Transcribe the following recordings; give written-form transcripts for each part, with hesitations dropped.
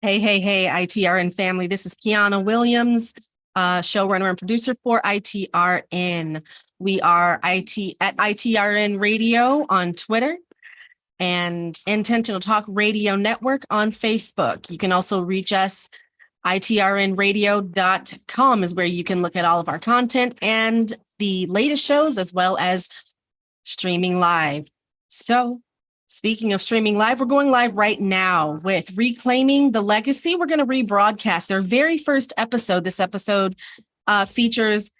Hey, hey, hey, ITRN family. This is Kiana Williams, showrunner and producer for ITRN. We are at ITRN Radio on Twitter and Intentional Talk Radio Network on Facebook. You can also reach us. itrnradio.com is where you can look at all of our content and the latest shows, as well as streaming live. So speaking of streaming live, we're going live right now with Reclaiming the Legacy. We're going to rebroadcast their very first episode. This episode features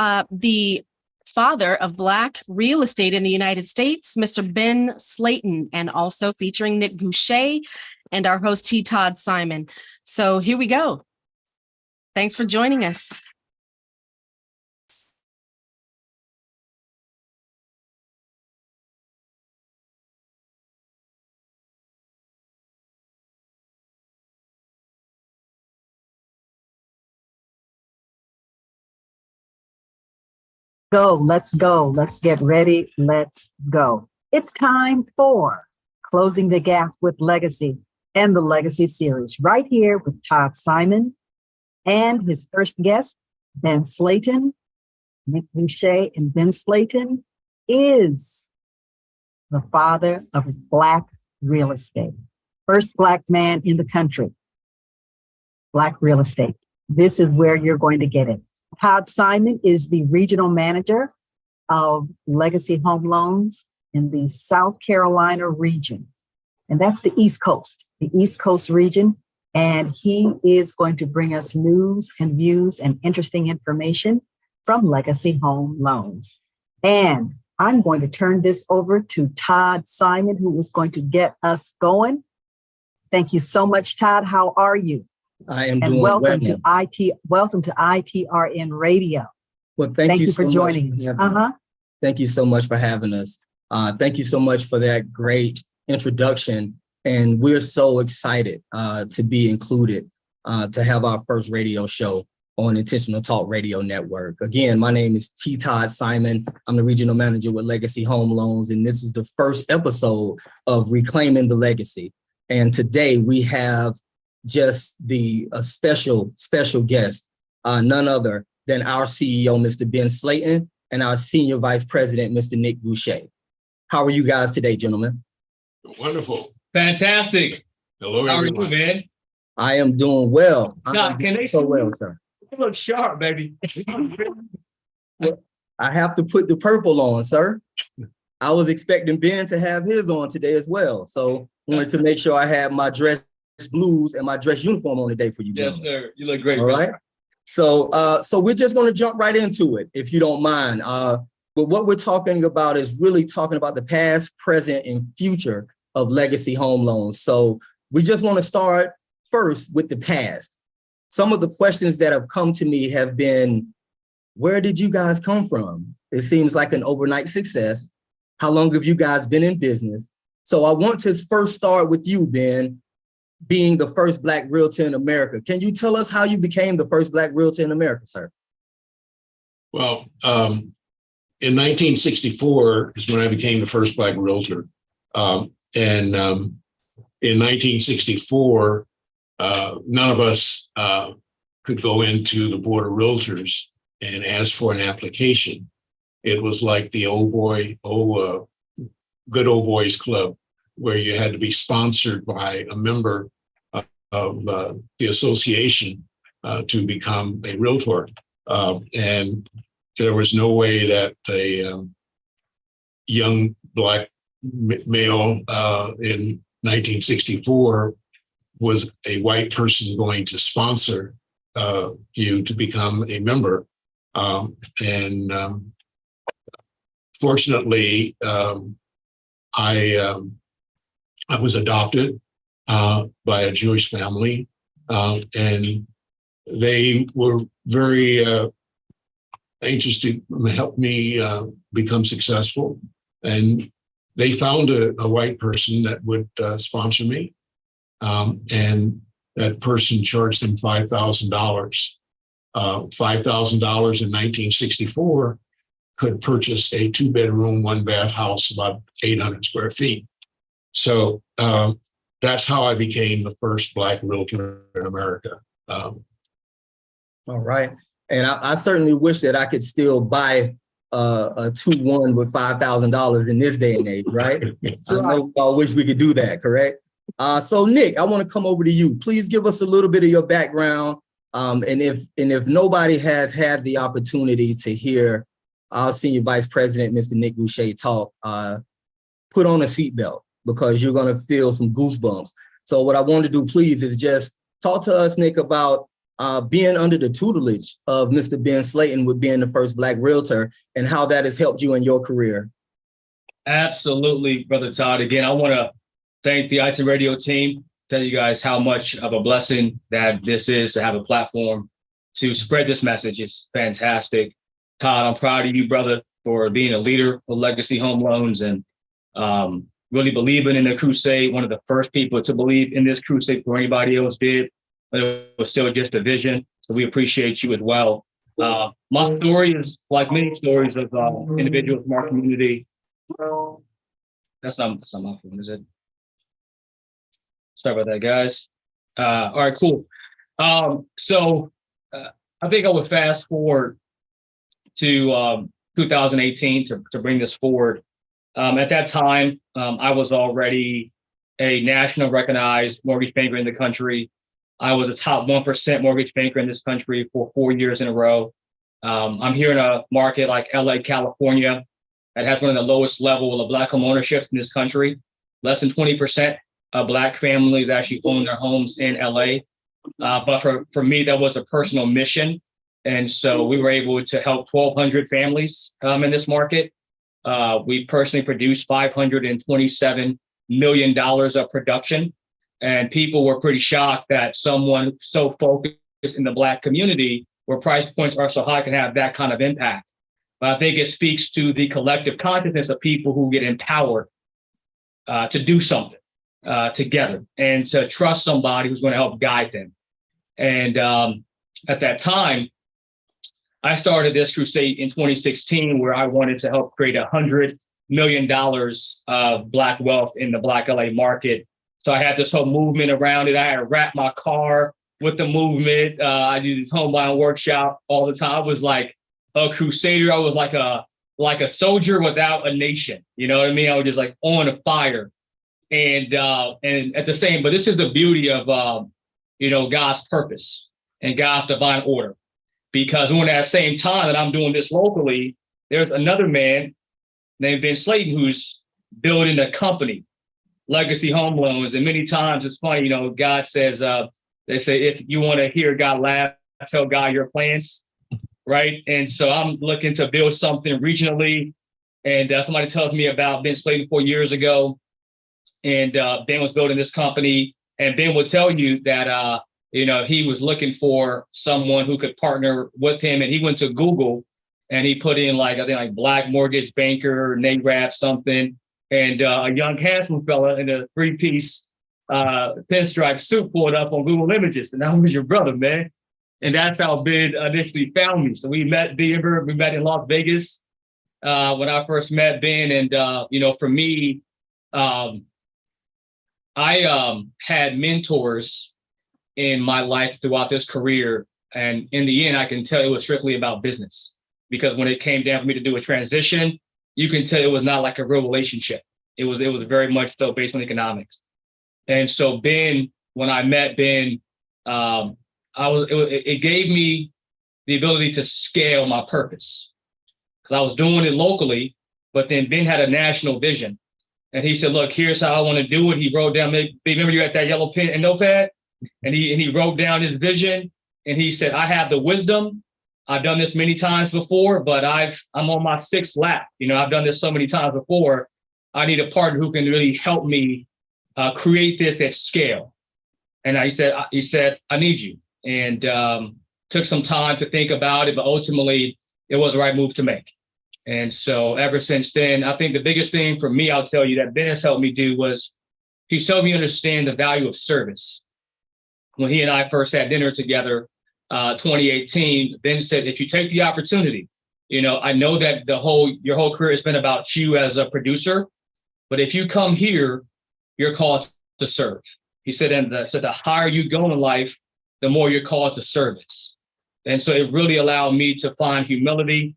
the father of Black real estate in the United States, Mr. Ben Slayton, and also featuring Nick Goucher and our host, T. Todd Simon. So here we go. Thanks for joining us. Let's go. Let's get ready. Let's go. It's time for Closing the Gap with Legacy and the Legacy series right here with Todd Simon and his first guest, Ben Slayton. Nick Boucher, and Ben Slayton is the father of Black real estate. First Black man in the country. Black real estate. This is where you're going to get it. Todd Simon is the regional manager of Legacy Home Loans in the South Carolina region. And that's the East Coast region. And he is going to bring us news and views and interesting information from Legacy Home Loans. And I'm going to turn this over to Todd Simon, who is going to get us going. Thank you so much, Todd. How are you? I am doing well. Welcome to ITRN Radio. Well, thank you for joining us. Thank you so much for having us. Thank you so much for that great introduction. And we're so excited to be included, to have our first radio show on Intentional Talk Radio Network. Again, my name is T. Todd Simon. I'm the regional manager with Legacy Home Loans, and this is the first episode of Reclaiming the Legacy. And today we have just a special guest, none other than our CEO, Mr. Ben Slayton, and our Senior Vice President, Mr. Nick Goucher. How are you guys today, gentlemen? Wonderful. Fantastic. Hello, everyone. How are you, man? I am doing well. God, can they so well, sir? You look sharp, baby. Well, I have to put the purple on, sir. I was expecting Ben to have his on today as well. So wanted to make sure I had my dress blues and my dress uniform on today for you, gentlemen. Yes, sir. You look great. All right. So we're just going to jump right into it, if you don't mind. But what we're talking about is really talking about the past, present, and future of Legacy Home Loans. So we just want to start first with the past. Some of the questions that have come to me have been, where did you guys come from? It seems like an overnight success. How long have you guys been in business? So I want to first start with you, Ben, being the first Black realtor in America. Can you tell us how you became the first Black realtor in America, sir? Well, in 1964 is when I became the first Black realtor. In 1964, none of us could go into the Board of Realtors and ask for an application. It was like the good old boys club, where you had to be sponsored by a member of the association to become a realtor. And there was no way that a young Black male in 1964 was a white person going to sponsor you to become a member. Fortunately, I was adopted by a Jewish family, and they were very anxious to help me become successful. And they found a white person that would sponsor me, and that person charged them $5,000. $5,000 in 1964 could purchase a 2-bedroom, 1-bath house, about 800 square feet. So that's how I became the first Black realtor in America. All right. And I certainly wish that I could still buy a 2-1 with $5,000 in this day and age, right? I know I wish we could do that, correct? So Nick, I want to come over to you. Please give us a little bit of your background. And if nobody has had the opportunity to hear our Senior Vice President, Mr. Nick Boucher, talk, put on a seatbelt because you're going to feel some goosebumps. So what I want to do, please, is just talk to us, Nick, about being under the tutelage of Mr. Ben Slayton with being the first Black realtor and how that has helped you in your career. Absolutely, Brother Todd. Again, I want to thank the IT Radio team, tell you guys how much of a blessing that this is to have a platform to spread this message. It's fantastic. Todd, I'm proud of you, brother, for being a leader of Legacy Home Loans and really believing in the crusade, one of the first people to believe in this crusade before anybody else did. But it was still just a vision. So we appreciate you as well. My story is like many stories of individuals from our community. That's not my phone, is it? Sorry about that, guys. All right, cool. So I think I would fast forward to 2018 to bring this forward. At that time, I was already a national recognized mortgage banker in the country. I was a top 1% mortgage banker in this country for 4 years in a row. I'm here in a market like LA, California, that has one of the lowest level of Black home ownership in this country. Less than 20% of Black families actually own their homes in LA. But for me, that was a personal mission. And so we were able to help 1,200 families in this market. We personally produced $527 million of production. And people were pretty shocked that someone so focused in the Black community, where price points are so high, can have that kind of impact. But I think it speaks to the collective consciousness of people who get empowered to do something together and to trust somebody who's going to help guide them. And at that time, I started this crusade in 2016, where I wanted to help create $100 million of Black wealth in the Black LA market. So I had this whole movement around it. I had to wrap my car with the movement. I did this home buying workshop all the time. I was like a crusader. I was like a soldier without a nation. You know what I mean? I was just like on a fire. And at the same, but this is the beauty of God's purpose and God's divine order. Because when at the same time that I'm doing this locally, there's another man named Ben Slayton who's building a company, Legacy Home Loans. And many times it's funny, God says, they say, if you want to hear God laugh, tell God your plans, right? And so I'm looking to build something regionally. And somebody tells me about Ben Slayton 4 years ago. And Ben was building this company. And Ben will tell you that, he was looking for someone who could partner with him. And he went to Google and he put in I think Black mortgage banker, NARAP something. And a young handsome fella in a 3-piece pinstripe suit pulled up on Google Images. And that was your brother, man. And that's how Ben initially found me. So we met in Las Vegas when I first met Ben. And, for me, I had mentors in my life throughout this career. And in the end, I can tell it was strictly about business, because when it came down for me to do a transition, you can tell it was not like a real relationship. It was very much so based on economics. And so Ben, when I met Ben, it gave me the ability to scale my purpose, because I was doing it locally, but then Ben had a national vision. And he said, look, here's how I want to do it. He wrote down, remember you had that yellow pen and notepad? And he wrote down his vision. And he said, I have the wisdom. I've done this many times before, but I'm on my 6th lap. I've done this so many times before. I need a partner who can really help me create this at scale. And he said, I need you. And took some time to think about it, but ultimately it was the right move to make. And so ever since then, I think the biggest thing for me, I'll tell you, that Ben has helped me do was he's helped me understand the value of service. When he and I first had dinner together, 2018, Ben said, if you take the opportunity I know that your whole career has been about you as a producer, but if you come here, you're called to serve. He said, the higher you go in life, the more you're called to service. And so it really allowed me to find humility,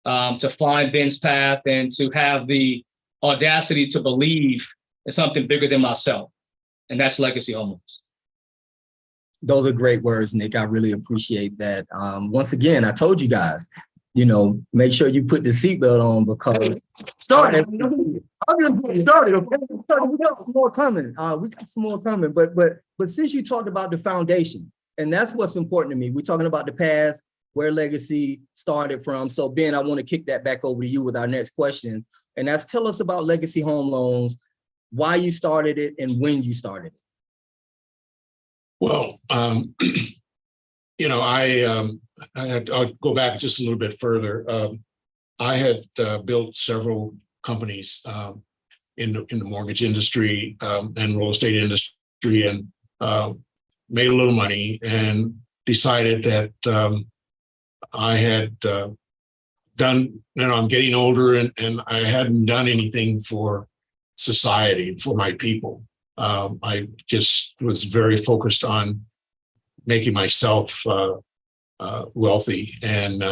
to find Ben's path, and to have the audacity to believe in something bigger than myself. And that's Legacy Home Loans. Those are great words, Nick. I really appreciate that. Once again, I told you guys, make sure you put the seatbelt on because started. I'm just getting started. Okay, we got some more coming. But since you talked about the foundation, and that's what's important to me. We're talking about the past, where Legacy started from. So Ben, I want to kick that back over to you with our next question, and that's tell us about Legacy Home Loans, why you started it, and when you started it. Well, I'll go back just a little bit further. I had built several companies in the mortgage industry and real estate industry, and made a little money and decided that I had done, I'm getting older and I hadn't done anything for society, for my people. I just was very focused on making myself wealthy. And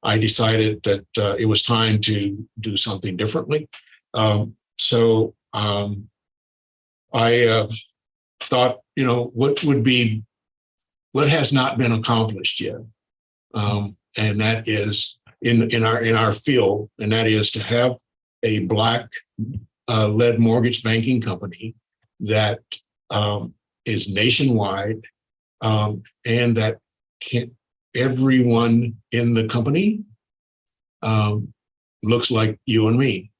I decided that it was time to do something differently. So I thought, what has not been accomplished yet? And that is in our field, and that is to have a Black led mortgage banking company that is nationwide, and that everyone in the company looks like you and me,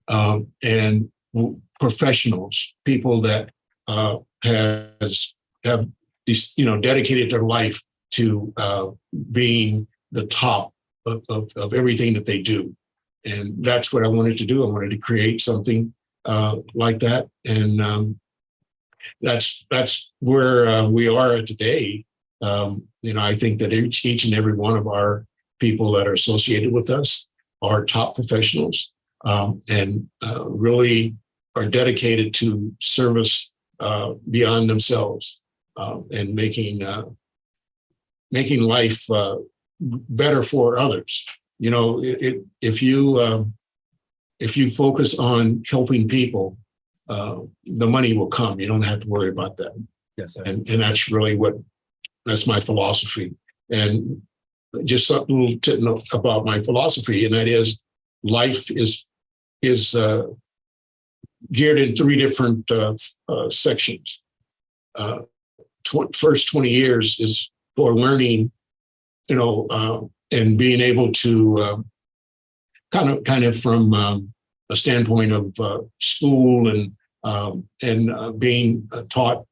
and professionals, people that have dedicated their life to being the top of everything that they do. And that's what I wanted to do. I wanted to create something like that. And that's where we are today. I think that each and every one of our people that are associated with us are top professionals, and really are dedicated to service beyond themselves, and making life better for others. If you focus on helping people, the money will come. You don't have to worry about that. Yes, sir. And that's really that's my philosophy. And just something to know about my philosophy, and that is life is geared in three different sections. First 20 years is for learning, and being able to kind of from a standpoint of school and being taught,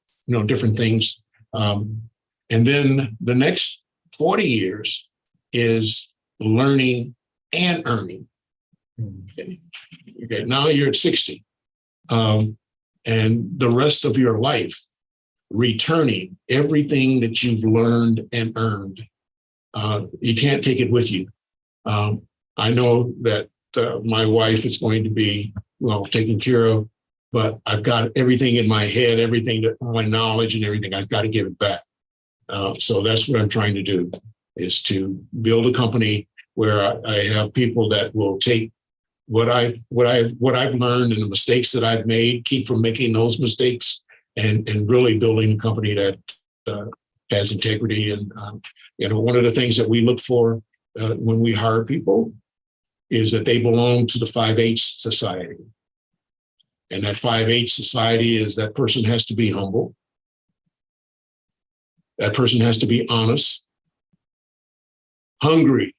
different things. And then the next 40 years is learning and earning. Okay, now you're at 60. And the rest of your life, returning everything that you've learned and earned. You can't take it with you. I know that my wife is going to be taken care of, but I've got everything in my head, everything that my knowledge and everything, I've got to give it back. So that's what I'm trying to do, is to build a company where I have people that will take what I've learned and the mistakes that I've made, keep from making those mistakes, and really building a company that has integrity. And one of the things that we look for when we hire people is that they belong to the 5H society. And that 5H society is that person has to be humble. That person has to be honest, hungry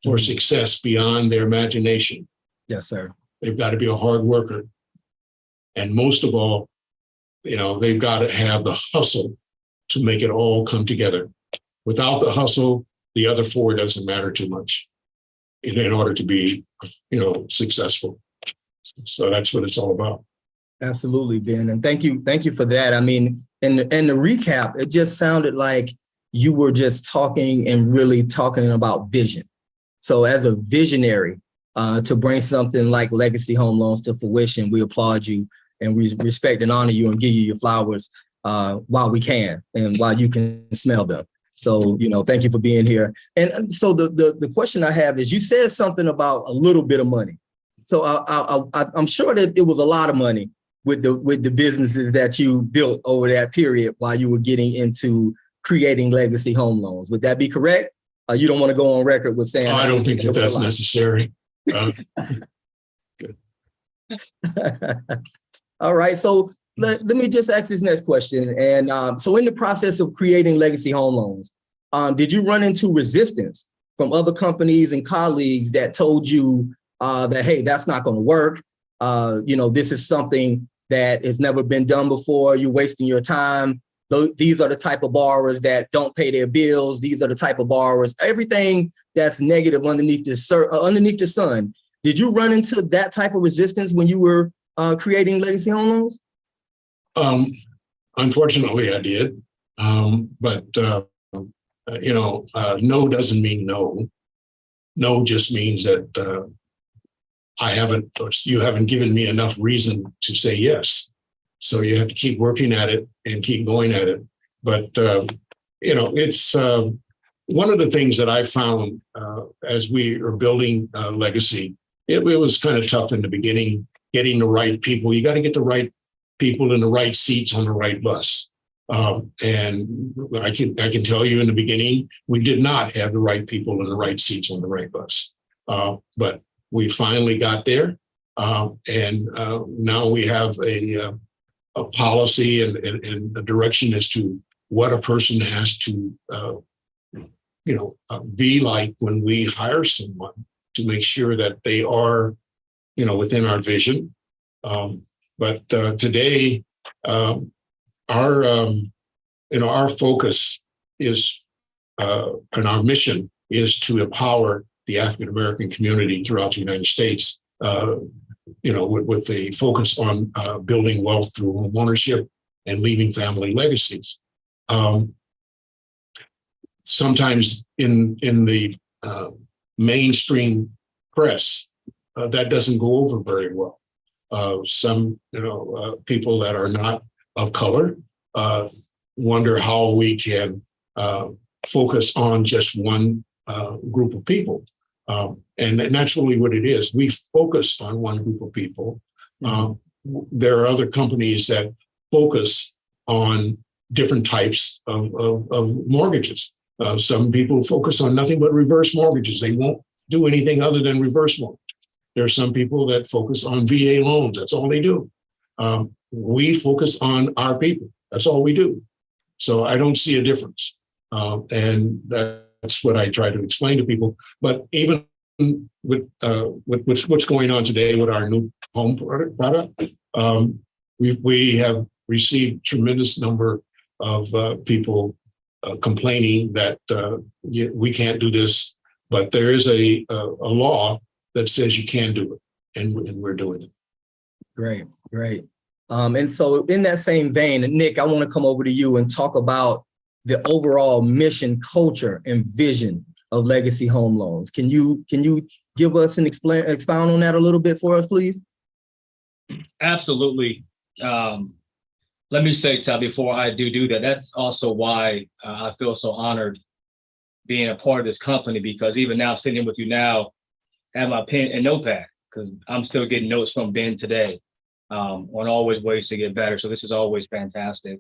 for success beyond their imagination. Yes, sir. They've got to be a hard worker. And most of all, they've got to have the hustle to make it all come together. Without the hustle, the other four doesn't matter too much in order to be, successful. So that's what it's all about. Absolutely, Ben. And thank you for that. I mean, in the recap, it just sounded like you were just talking and really talking about vision. So as a visionary, to bring something like Legacy Home Loans to fruition, we applaud you and we respect and honor you and give you your flowers while we can and while you can smell them. So, thank you for being here. And so the question I have is, you said something about a little bit of money. So I'm sure that it was a lot of money with the businesses that you built over that period while you were getting into creating Legacy Home Loans. Would that be correct? You don't want to go on record with saying— I don't think that's necessary. All right. So let me just ask this next question. And so in the process of creating Legacy Home Loans, did you run into resistance from other companies and colleagues that told you that, hey, that's not going to work? This is something that has never been done before. You're wasting your time. These are the type of borrowers that don't pay their bills. These are the type of borrowers, everything that's negative underneath the sun. Did you run into that type of resistance when you were creating Legacy Home Loans? Unfortunately, I did. But no doesn't mean no. No just means that you haven't given me enough reason to say yes. So you have to keep working at it and keep going at it. But, it's one of the things that I found as we are building Legacy. It was kind of tough in the beginning, getting the right people. You got to get the right people in the right seats on the right bus. And I can tell you in the beginning, we did not have the right people in the right seats on the right bus. But we finally got there. And now we have a policy and a direction as to what a person has to, be like when we hire someone, to make sure that they are, within our vision. But today, our focus is, and our mission is to empower the African American community throughout the United States. With a focus on building wealth through home ownership and leaving family legacies. Sometimes in the mainstream press, that doesn't go over very well. Some people that are not of color wonder how we can focus on just one group of people. And that's really what it is. We focus on one group of people. There are other companies that focus on different types of mortgages. Some people focus on nothing but reverse mortgages. They won't do anything other than reverse mortgage. There are some people that focus on VA loans. That's all they do. We focus on our people. That's all we do. So I don't see a difference. And that's what I try to explain to people. But even with what's going on today with our new home product, we have received tremendous number of people complaining that we can't do this, but there is a law that says you can do it, and we're doing it. Great. And so in that same vein, Nick, I want to come over to you and talk about the overall mission, culture, and vision of Legacy Home Loans. Can you give us and expound on that a little bit for us, please? Absolutely. Let me say, Todd, before I do that, that's also why I feel so honored being a part of this company, because even now, sitting with you now, I have my pen and notepad, because I'm still getting notes from Ben today on always ways to get better. So this is always fantastic.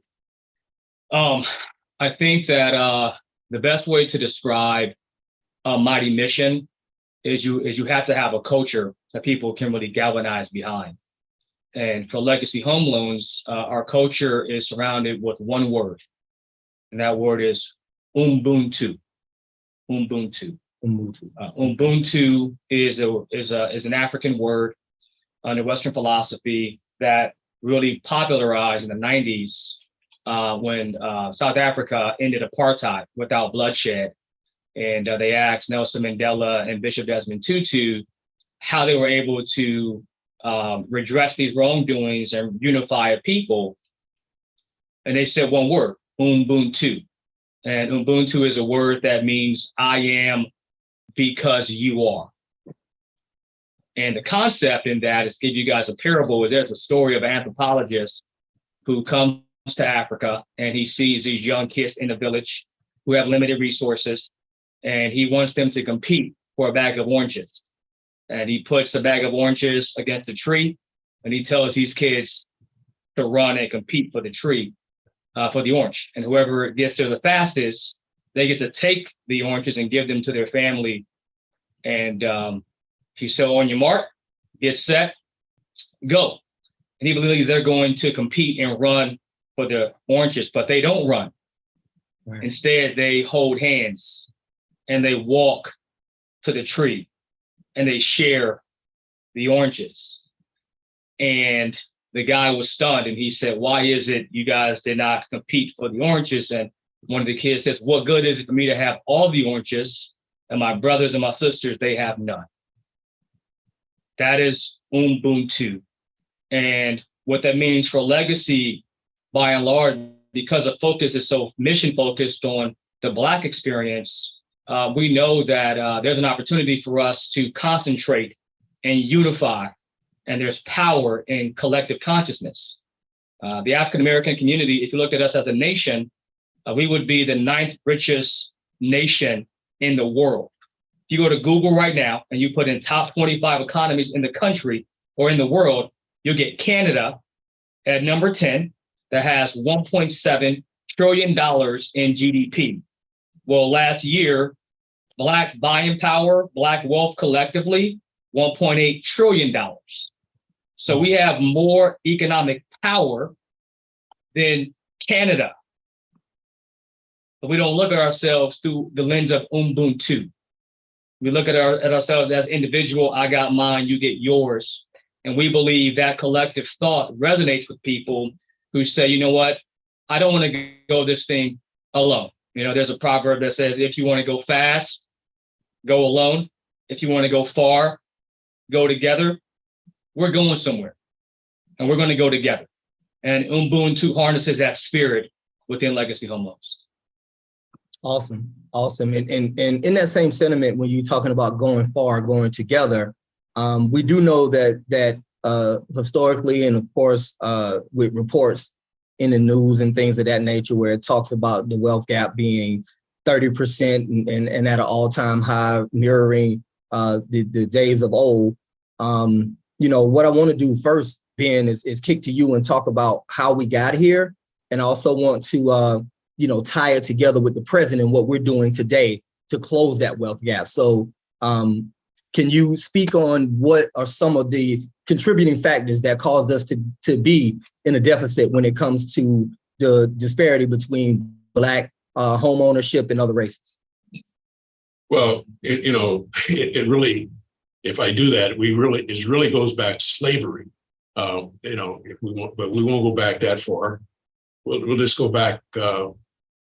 I think that the best way to describe a mighty mission is you have to have a culture that people can really galvanize behind. And for Legacy Home Loans, our culture is surrounded with one word, and that word is Ubuntu. Ubuntu. Ubuntu is an African word under Western philosophy that really popularized in the 90s when South Africa ended apartheid without bloodshed. And they asked Nelson Mandela and Bishop Desmond Tutu how they were able to redress these wrongdoings and unify a people. And they said one word, Ubuntu. And Ubuntu is a word that means I am because you are. And the concept in that is, give you guys a parable, is there's a story of an anthropologist who comes to Africa and he sees these young kids in the village who have limited resources, and he wants them to compete for a bag of oranges. And he puts a bag of oranges against a tree, and he tells these kids to run and compete for the tree, for the orange. And whoever gets there the fastest, they get to take the oranges and give them to their family. And he said, on your mark, get set, go. And he believes they're going to compete and run for the oranges, but they don't run. Right. Instead, they hold hands and they walk to the tree and they share the oranges. And the guy was stunned, and he said, why is it you guys did not compete for the oranges? And one of the kids says, what good is it for me to have all the oranges and my brothers and my sisters, they have none? That is Ubuntu. And what that means for legacy, by and large, because the focus is so mission focused on the Black experience, we know that there's an opportunity for us to concentrate and unify, and there's power in collective consciousness. The African-American community, if you look at us as a nation, we would be the 9th richest nation in the world. If you go to Google right now and you put in top 25 economies in the country or in the world, you'll get Canada at number 10 that has $1.7 trillion in GDP. Well, last year, Black buying power, Black wealth collectively, $1.8 trillion. So we have more economic power than Canada. But we don't look at ourselves through the lens of Ubuntu. We look at ourselves as individual. I got mine, you get yours. And we believe that collective thought resonates with people who say, you know what, I don't want to go this thing alone. You know, there's a proverb that says, if you want to go fast, go alone. If you want to go far, go together. We're going somewhere, and we're going to go together. And Ubuntu harnesses that spirit within Legacy Home Loans. Awesome. And in that same sentiment, when you're talking about going far, going together, we do know that historically, and of course, with reports in the news and things of that nature, where it talks about the wealth gap being 30% and at an all-time high, mirroring the days of old. You know, what I want to do first, Ben, is kick to you and talk about how we got here, and also want to tie it together with the present and what we're doing today to close that wealth gap. So can you speak on what are some of the contributing factors that caused us to be in a deficit when it comes to the disparity between Black home ownership and other races? Well, it really, if I do that, it really goes back to slavery. If we want, but we won't go back that far. We'll just go back,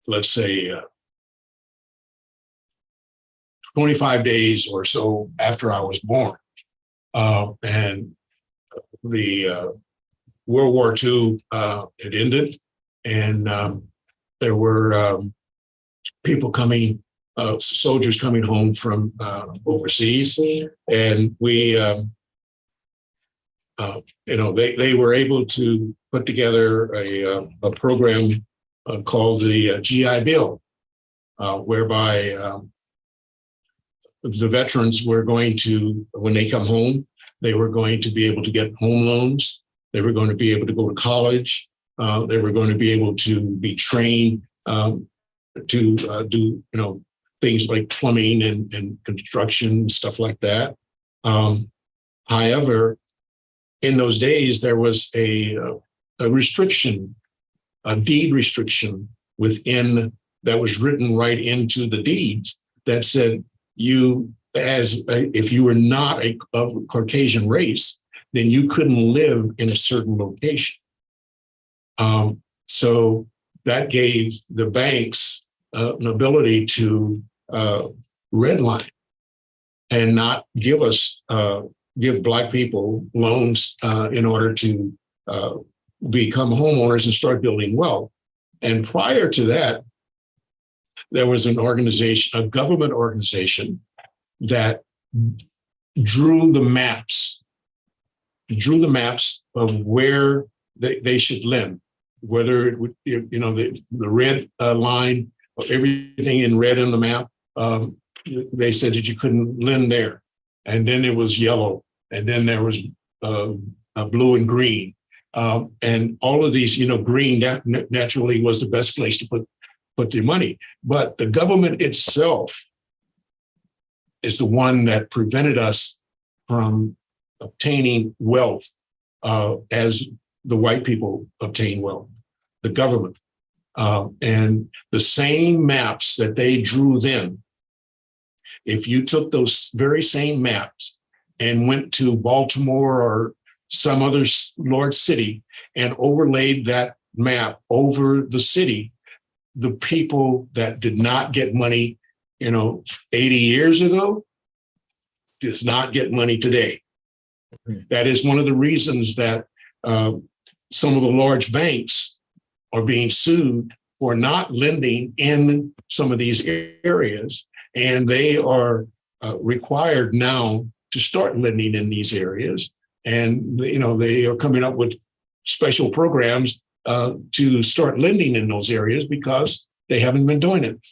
let's say, 25 days or so after I was born, and the World War II had ended, and there were people coming, soldiers coming home from overseas, and we, they were able to put together a program called the GI Bill, whereby the veterans were going to, when they come home, they were going to be able to get home loans. They were going to be able to go to college. They were going to be able to be trained to do, things like plumbing and construction, stuff like that. However, in those days, there was a restriction, a deed restriction within that was written right into the deeds that said if you were not of Caucasian race, then you couldn't live in a certain location. So that gave the banks an ability to redline and not give Black people loans in order to become homeowners and start building wealth. And prior to that, there was an organization, a government organization that drew the maps of where they should lend, whether it would, the red line, everything in red on the map, they said that you couldn't lend there. And then it was yellow, and then there was blue and green. And all of these, green naturally was the best place to put their money. But the government itself is the one that prevented us from obtaining wealth as the white people obtain wealth, the government. And the same maps that they drew then, if you took those very same maps and went to Baltimore or some other large city and overlaid that map over the city, the people that did not get money, 80 years ago, does not get money today. That is one of the reasons that some of the large banks are being sued for not lending in some of these areas. And they are required now to start lending in these areas. And, they are coming up with special programs to start lending in those areas because they haven't been doing it.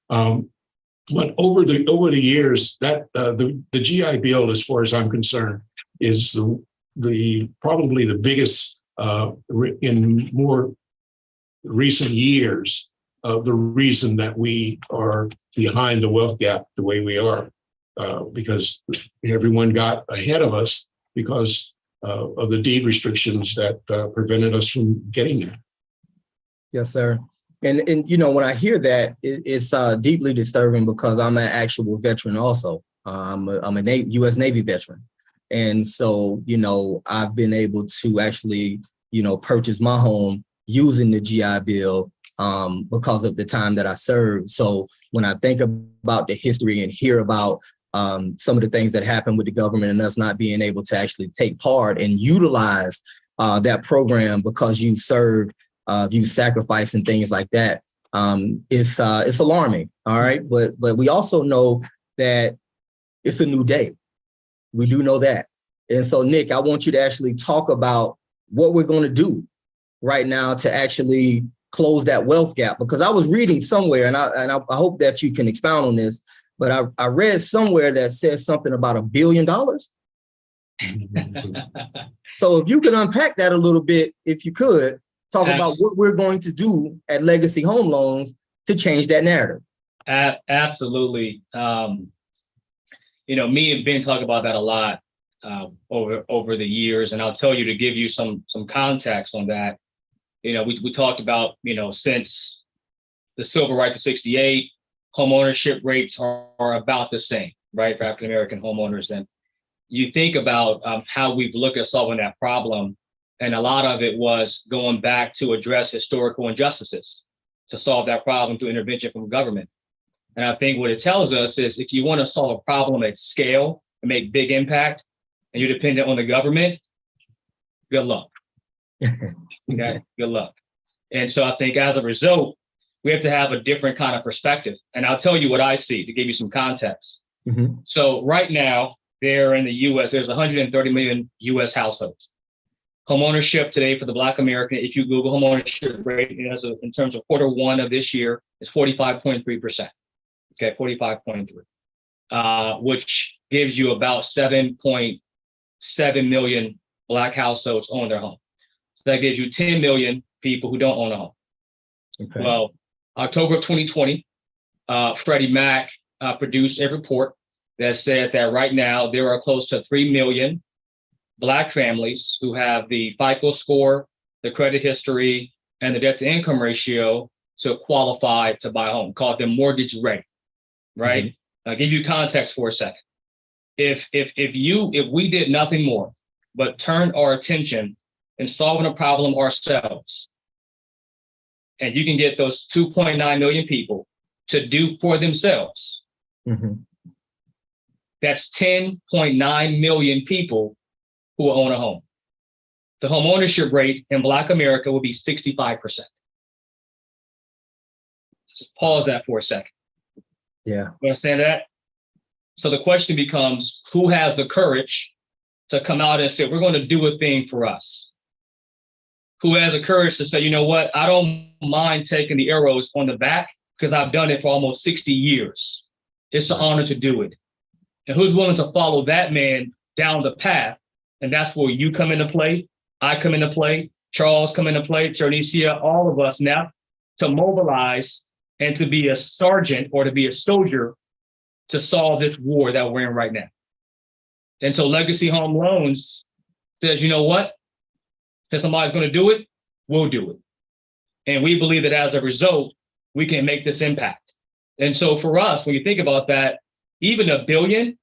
But over the years, that the GI Bill, as far as I'm concerned, is probably the biggest in more recent years of the reason that we are behind the wealth gap the way we are, because everyone got ahead of us because of the deed restrictions that prevented us from getting there. Yes, sir. And when I hear that, it's deeply disturbing because I'm an actual veteran also. I'm a U.S. Navy veteran. And so, I've been able to actually, purchase my home using the GI Bill because of the time that I served. So when I think about the history and hear about some of the things that happened with the government and us not being able to actually take part and utilize that program because you served, you sacrificed and things like that, it's alarming. All right. But we also know that it's a new day. We do know that. And so, Nick, I want you to actually talk about what we're going to do right now to actually close that wealth gap, because I was reading somewhere, and I hope that you can expound on this, but I read somewhere that says something about $1 billion. So if you could unpack that a little bit, if you could, talk about what we're going to do at Legacy Home Loans to change that narrative. Absolutely. Me and Ben talk about that a lot over the years, and I'll tell you, to give you some context on that. We talked about, since the Civil Rights of '68, home ownership rates are about the same, right, for African American homeowners. And you think about how we've looked at solving that problem, and a lot of it was going back to address historical injustices to solve that problem through intervention from government. And I think what it tells us is, if you want to solve a problem at scale and make big impact, and you're dependent on the government, good luck. Okay, good luck. And so I think as a result, we have to have a different kind of perspective. And I'll tell you what I see to give you some context. Mm-hmm. So right now, there in the US, there's 130 million US households. Home ownership today for the Black American, if you Google home ownership rate, in terms of Q1 of this year, is 45.3%. Okay, 45.3, which gives you about 7.7 million Black households own their home. So that gives you 10 million people who don't own a home. Okay. Well, October of 2020, Freddie Mac produced a report that said that right now there are close to 3 million Black families who have the FICO score, the credit history, and the debt to income ratio to qualify to buy a home, called them mortgage ready, right? Mm-hmm. I'll give you context for a second. If we did nothing more but turn our attention in solving a problem ourselves, and you can get those 2.9 million people to do for themselves, mm-hmm. That's 10.9 million people who will own a home. The home ownership rate in Black America will be 65%. Just pause that for a second. Yeah. You understand that? So the question becomes, who has the courage to come out and say, we're going to do a thing for us? Who has the courage to say, you know what, I don't mind taking the arrows on the back because I've done it for almost 60 years. It's an honor to do it. And who's willing to follow that man down the path? And that's where you come into play. I come into play. Charles come into play. Ternicia, all of us now, to mobilize and to be a sergeant or to be a soldier to solve this war that we're in right now. And so Legacy Home Loans says, you know what? If somebody's going to do it, we'll do it. And we believe that as a result, we can make this impact. And so for us, when you think about that, even $1 billion,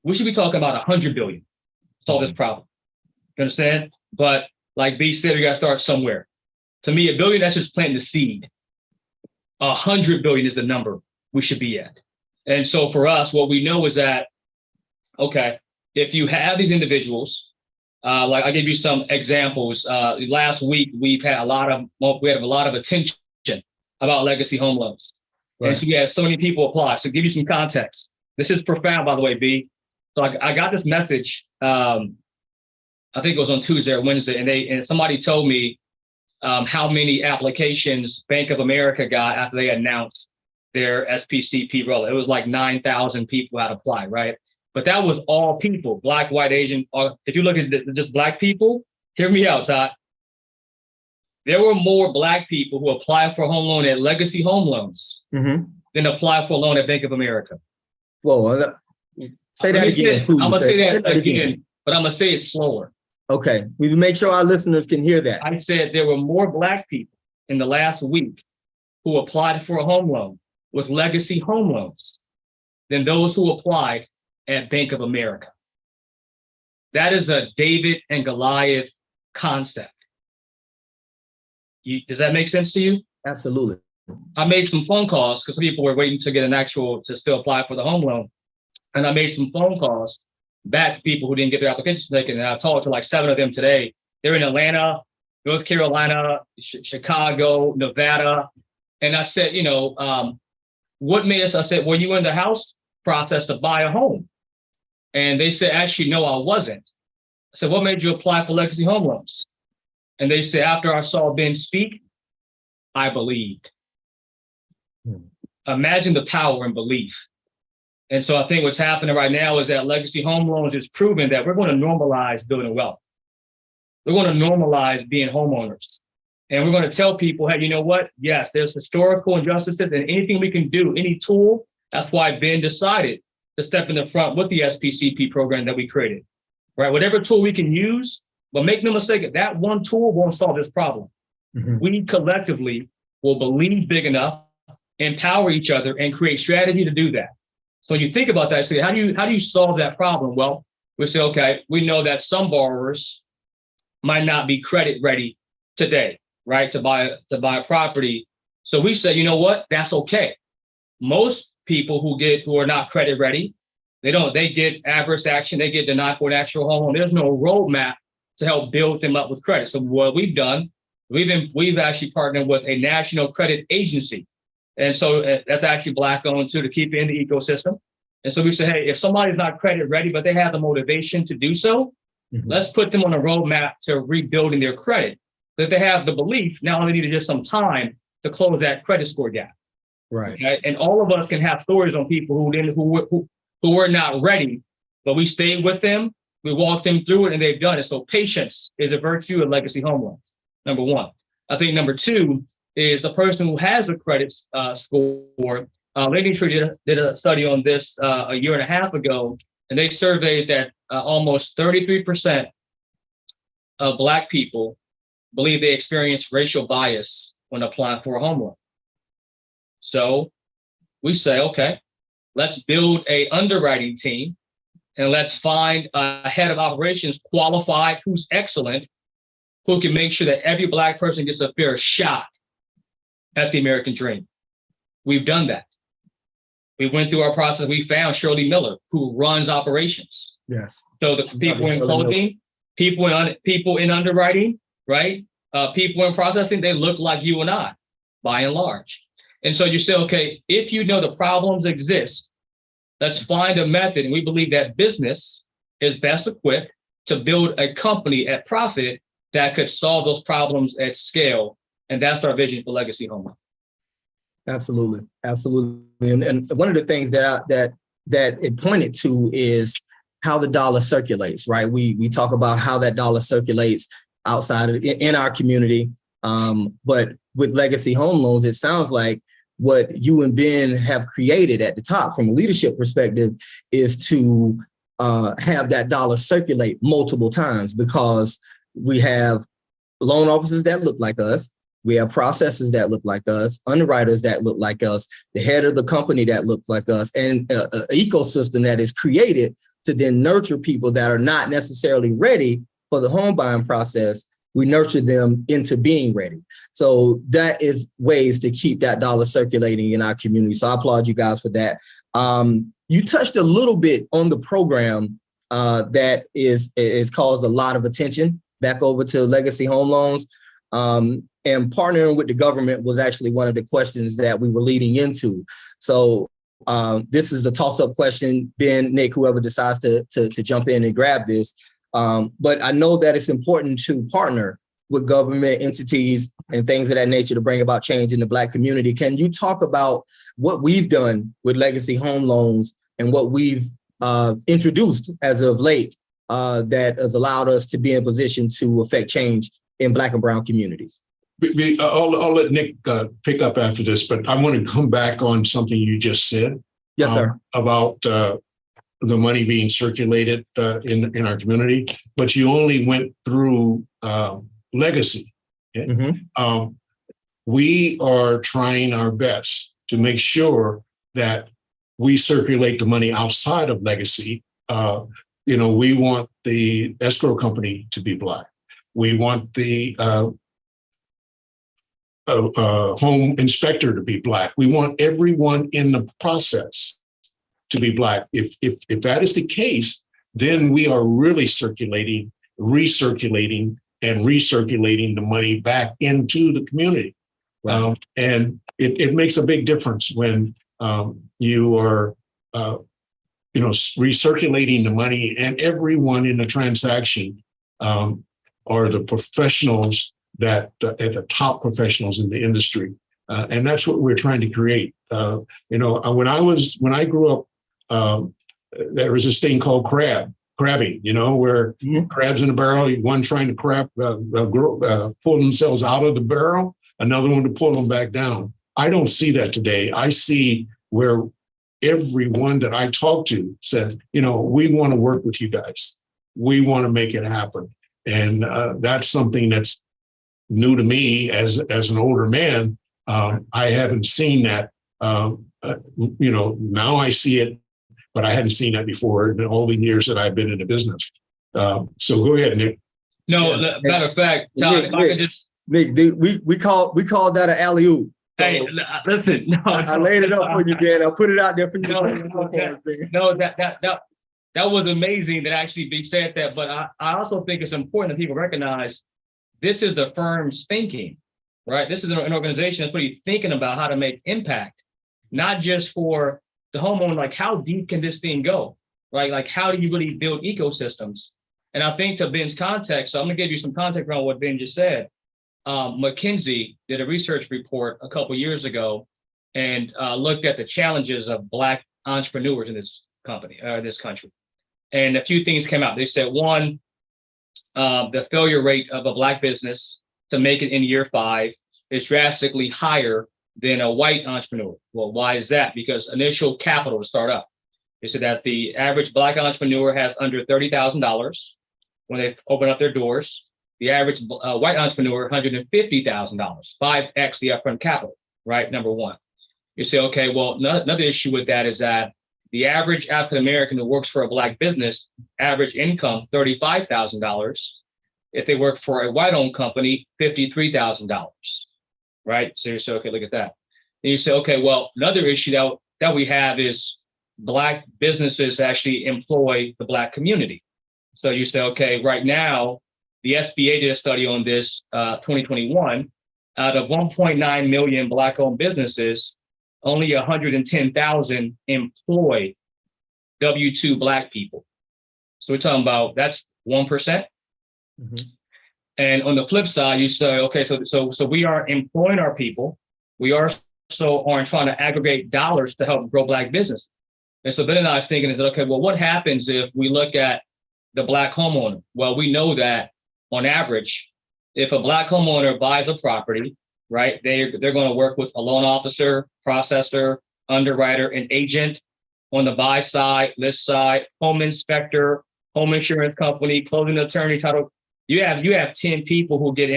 we should be talking about 100 billion to solve this problem. You understand? But like B said, we got to start somewhere. To me, $1 billion, that's just planting the seed. 100 billion is the number we should be at. And so for us, what we know is that, okay, if you have these individuals, like I give you some examples. Last week, we had a lot of attention about legacy home loans. Right. And so we had so many people apply. So to give you some context, this is profound, by the way, B. So I got this message, I think it was on Tuesday or Wednesday, and somebody told me how many applications Bank of America got after they announced their SPCP role. It was like 9,000 people had applied, right? But that was all people, Black, white, Asian. If you look at just Black people, hear me out, Todd. There were more Black people who applied for a home loan at Legacy Home Loans than applied for a loan at Bank of America. Whoa, say that again. I'm going to say that again, but I'm going to say it slower. Okay, we make sure our listeners can hear that. I said there were more Black people in the last week who applied for a home loan with Legacy Home Loans than those who applied at Bank of America. That is a David and Goliath concept. Does that make sense to you? Absolutely. I made some phone calls because people were waiting to get to still apply for the home loan. And I made some phone calls back to people who didn't get their applications taken. And I talked to like 7 of them today. They're in Atlanta, North Carolina, Chicago, Nevada. And I said, what made us? I said, were you in the house process to buy a home? And they said, actually, no, I wasn't. I said, what made you apply for Legacy Home Loans? And they said, after I saw Ben speak, I believed. Imagine the power in belief. And so I think what's happening right now is that Legacy Home Loans is proving that we're going to normalize building wealth. We're going to normalize being homeowners. And we're going to tell people, hey, you know what? Yes, there's historical injustices and anything we can do, any tool. That's why Ben decided to step in the front with the SPCP program that we created, right? Whatever tool we can use, but make no mistake, that one tool won't solve this problem. We collectively will believe big enough, empower each other, and create strategy to do that. So you think about that, say, how do you solve that problem? Well, we say, okay, we know that some borrowers might not be credit ready today, right? To buy a property. So we say, you know what? That's okay. Most people who are not credit ready, they get adverse action, they get denied for an actual home loan. There's no roadmap to help build them up with credit. So what we've done, we've actually partnered with a national credit agency. And so that's actually Black owned too, to keep it in the ecosystem. And so we say, hey, if somebody's not credit ready, but they have the motivation to do so, let's put them on a roadmap to rebuilding their credit. So if they have the belief, now they need just some time to close that credit score gap. Right. Okay? And all of us can have stories on people who were not ready, but we stayed with them, we walked them through it, and they've done it. So patience is a virtue of legacy home loans, number one. I think number two is the person who has a credit score. Lady Tree did a study on this a year and a half ago, and they surveyed that almost 33% of Black people believe they experience racial bias when applying for a home loan. So we say, okay, let's build a underwriting team and let's find a head of operations qualified, who's excellent, who can make sure that every Black person gets a fair shot at the American dream. We've done that. We went through our process. We found Shirley Miller, who runs operations. Yes. So the people in clothing, people in underwriting, right? People in processing, they look like you and I, by and large. And so you say, okay, if you know the problems exist, Let's find a method. And we believe that business is best equipped to build a company at profit that could solve those problems at scale. And that's our vision for Legacy Home Loans. Absolutely, absolutely. And one of the things that it pointed to is how the dollar circulates, right? We talk about how that dollar circulates outside of in our community. But with Legacy Home Loans, it sounds like what you and Ben have created at the top from a leadership perspective is to have that dollar circulate multiple times, because we have loan officers that look like us. We have processors that look like us, underwriters that look like us, the head of the company that looks like us, and an ecosystem that is created to then nurture people that are not necessarily ready for the home buying process. We nurture them into being ready. So that is ways to keep that dollar circulating in our community. So I applaud you guys for that. You touched a little bit on the program that is caused a lot of attention back over to Legacy Home Loans. And partnering with the government was actually one of the questions that we were leading into. So this is a toss-up question. Ben, Nick, whoever decides to jump in and grab this. But I know that it's important to partner with government entities and things of that nature to bring about change in the Black community. Can you talk about what we've done with Legacy Home Loans and what we've introduced as of late that has allowed us to be in position to affect change in Black and brown communities? I'll let Nick pick up after this, but I want to come back on something you just said. Yes, sir. About the money being circulated in our community, but you only went through Legacy. Okay? Mm-hmm. We are trying our best to make sure that we circulate the money outside of Legacy. We want the escrow company to be Black. We want the home inspector to be Black. We want everyone in the process to be Black. If that is the case, then we are really recirculating the money back into the community. Wow. And it makes a big difference when you are recirculating the money, and everyone in the transaction are the professionals that at the top professionals in the industry. And that's what we're trying to create. When I grew up, there was this thing called crabbing, where crabs in a barrel, one trying to pull themselves out of the barrel, another one to pull them back down. I don't see that today. I see where everyone that I talk to says, we want to work with you guys. We want to make it happen. And that's something that's new to me as an older man. I haven't seen that. Now I see it, but I hadn't seen that before in all the years that I've been in the business. So go ahead, Nick. No, matter of fact, Todd, if I could just Nick, we call that an alley-oop. So hey, listen, no, I laid it up for you, Dan. I put it out there for you. No, that was amazing that actually they said that. But I also think it's important that people recognize this is the firm's thinking, right? This is an organization that's really thinking about how to make impact, not just for the homeowner, like how deep can this thing go, right? Like how do you really build ecosystems? And I think to Ben's context, so I'm gonna give you some context around what Ben just said. McKinsey did a research report a couple of years ago and looked at the challenges of Black entrepreneurs in this country. And a few things came out. They said, one, the failure rate of a Black business to make it in year 5 is drastically higher than a white entrepreneur. Well, why is that? Because initial capital to start up. They said that the average Black entrepreneur has under $30,000 when they open up their doors. The average white entrepreneur, $150,000, 5x the upfront capital, right? Number one. You say, okay, well, another issue with that is that the average African-American who works for a Black business, average income, $35,000. If they work for a white-owned company, $53,000, right? So you say, okay, look at that. Then you say, okay, well, another issue that we have is Black businesses actually employ the Black community. So you say, okay, right now, the SBA did a study on this 2021. Out of 1.9 million Black-owned businesses, only 110,000 employ W-2 Black people. So we're talking about that's 1%. Mhm. And on the flip side, you say, okay, so we are employing our people. We are trying to aggregate dollars to help grow Black business. And so Ben and I was thinking is that, okay, well, what happens if we look at the Black homeowner? Well, we know that on average, if a Black homeowner buys a property, right, they're going to work with a loan officer, processor, underwriter, and agent on the buy side, list side, home inspector, home insurance company, closing attorney, title. You have 10 people who get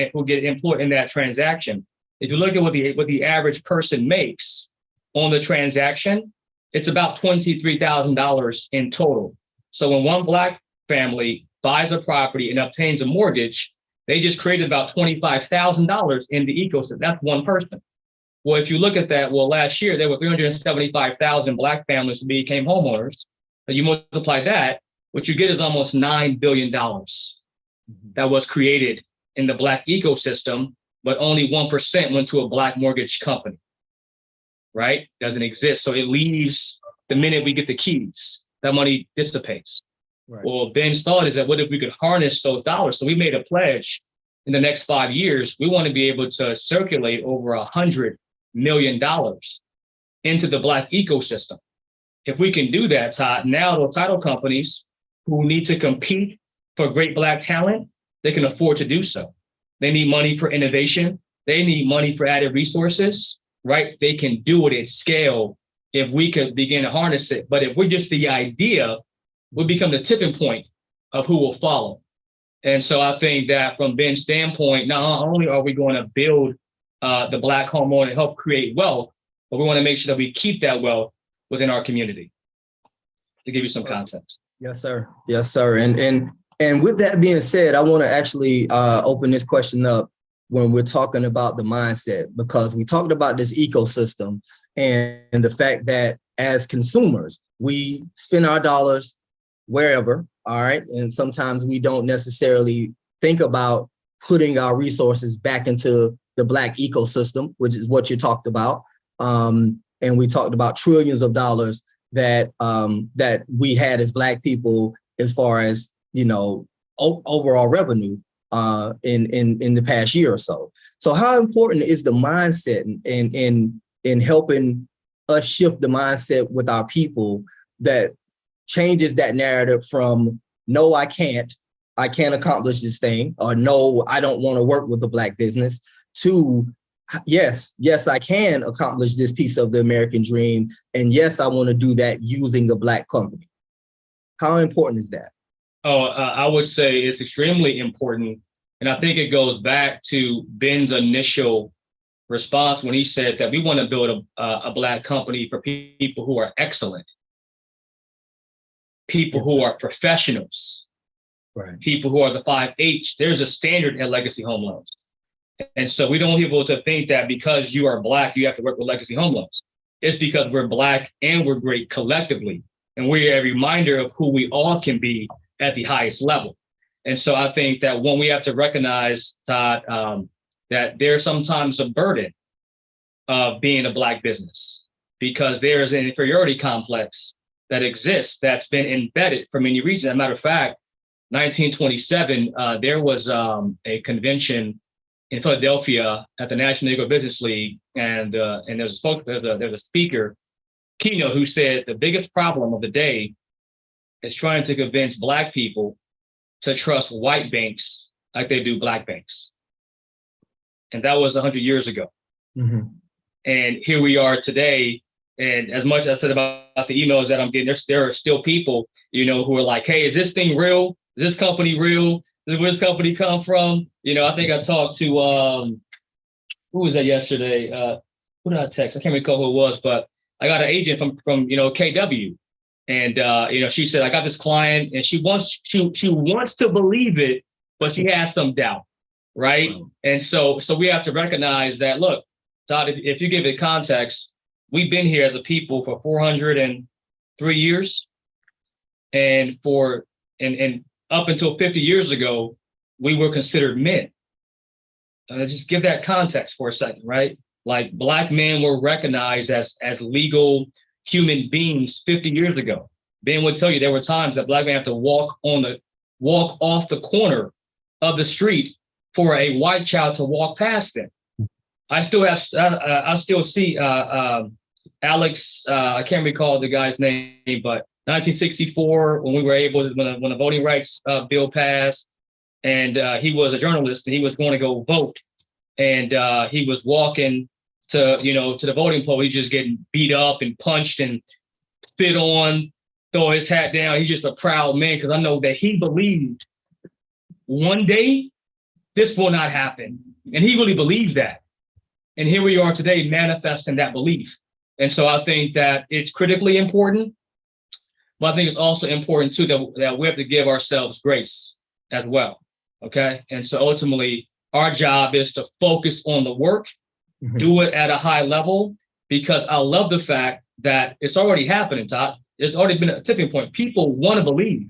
employed in that transaction. If you look at what the average person makes on the transaction, it's about $23,000 in total. So when one Black family buys a property and obtains a mortgage, they just created about $25,000 in the ecosystem. That's one person. Well, if you look at that, well, last year there were 375,000 Black families who became homeowners. But you multiply that, what you get is almost $9 billion that was created in the Black ecosystem, but only 1% went to a Black mortgage company, right? Doesn't exist. So it leaves the minute we get the keys, that money dissipates. Right. Well, Ben's thought is that what if we could harness those dollars? So we made a pledge in the next 5 years, we want to be able to circulate over $100 million into the Black ecosystem. If we can do that, Todd, now the title companies who need to compete for great Black talent, they can afford to do so. They need money for innovation. They need money for added resources, right? They can do it at scale if we could begin to harness it. But if we're just the idea, we'll become the tipping point of who will follow. And so I think that from Ben's standpoint, not only are we going to build the Black homeowner and help create wealth, but we want to make sure that we keep that wealth within our community. To give you some context. Yes, sir. Yes, sir. And with that being said, I want to actually open this question up when we're talking about the mindset, because we talked about this ecosystem and the fact that as consumers, we spend our dollars wherever, all right? And sometimes we don't necessarily think about putting our resources back into the Black ecosystem, which is what you talked about. And we talked about trillions of dollars that that we had as Black people as far as, you know, overall revenue in the past year or so. So how important is the mindset in helping us shift the mindset with our people that changes that narrative from no, I can't accomplish this thing, or no, I don't want to work with a Black business, to yes, I can accomplish this piece of the American dream. And yes, I want to do that using a Black company. How important is that? I would say it's extremely important. And I think it goes back to Ben's initial response when he said that we want to build a Black company for people who are excellent, people who are professionals, right? People who are the 5H. There's a standard at Legacy Home Loans. And so we don't want people to think that because you are Black, you have to work with Legacy Home Loans. It's because we're Black and we're great collectively. And we're a reminder of who we all can be at the highest level. And so I think that when we have to recognize, Todd, that there's sometimes a burden of being a Black business, because there's an inferiority complex that exists that's been embedded for many reasons. As a matter of fact, 1927, there was a convention in Philadelphia at the National Negro Business League, and there's a speaker, keynote, who said the biggest problem of the day is trying to convince Black people to trust white banks like they do Black banks. And that was 100 years ago. Mm-hmm. And here we are today. And as much as I said about the emails that I'm getting, there are still people, you know, who are like, hey, is this thing real? Is this company real? Where does this company come from? You know, I think I talked to, who was that yesterday? Who did I text? I can't recall who it was, but I got an agent from you know, KW. And, you know, she said, I got this client and she wants to believe it, but she has some doubt. Right. Wow. And so we have to recognize that, look, Todd, if you give it context, we've been here as a people for 403 years. And up until 50 years ago, we were considered men. Just give that context for a second, right? Like Black men were recognized as legal human beings 50 years ago. Ben would tell you there were times that black men have to walk off the corner of the street for a white child to walk past them. I still see Alex. I can't recall the guy's name, but 1964 when we were able to, when the voting rights bill passed, and he was a journalist and he was going to go vote, and he was walking to the voting poll. He's just getting beat up and punched and spit on, throw his hat down. He's just a proud man, because I know that he believed one day this will not happen, and he really believed that. And here we are today manifesting that belief. And so I think that it's critically important, but I think it's also important too that we have to give ourselves grace as well. Okay. And so ultimately our job is to focus on the work, do it at a high level, because I love the fact that it's already happening, Todd. It's already been a tipping point. People want to believe.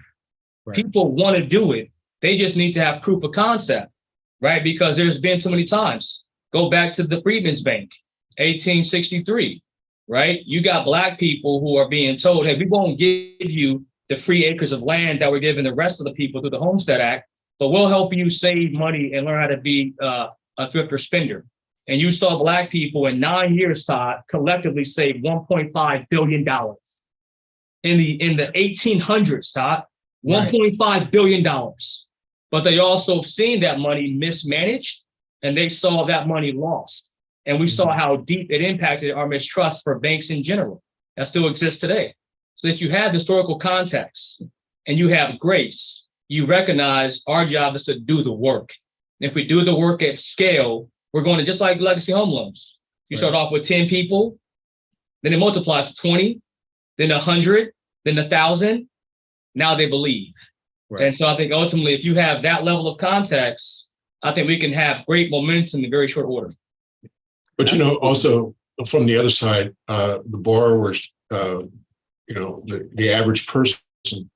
Right. People want to do it. They just need to have proof of concept, right? Because there's been too many times. Go back to the Freedmen's Bank, 1863, right? You got black people who are being told, hey, we won't give you the free acres of land that we're giving the rest of the people through the Homestead Act, but we'll help you save money and learn how to be a thrifter spender. And you saw black people in 9 years, Todd, collectively save $1.5 billion. In the 1800s, Todd, $1.5 billion. But they also seen that money mismanaged, and they saw that money lost. And we saw how deep it impacted our mistrust for banks in general that still exists today. So if you have historical context and you have grace, you recognize our job is to do the work. And if we do the work at scale, we're going to, just like legacy home loans. You start off with 10 people, then it multiplies to 20, then 100, then 1,000. Now they believe. Right. And so I think ultimately, if you have that level of context, I think we can have great momentum in very short order. But, also from the other side, the borrowers, the average person,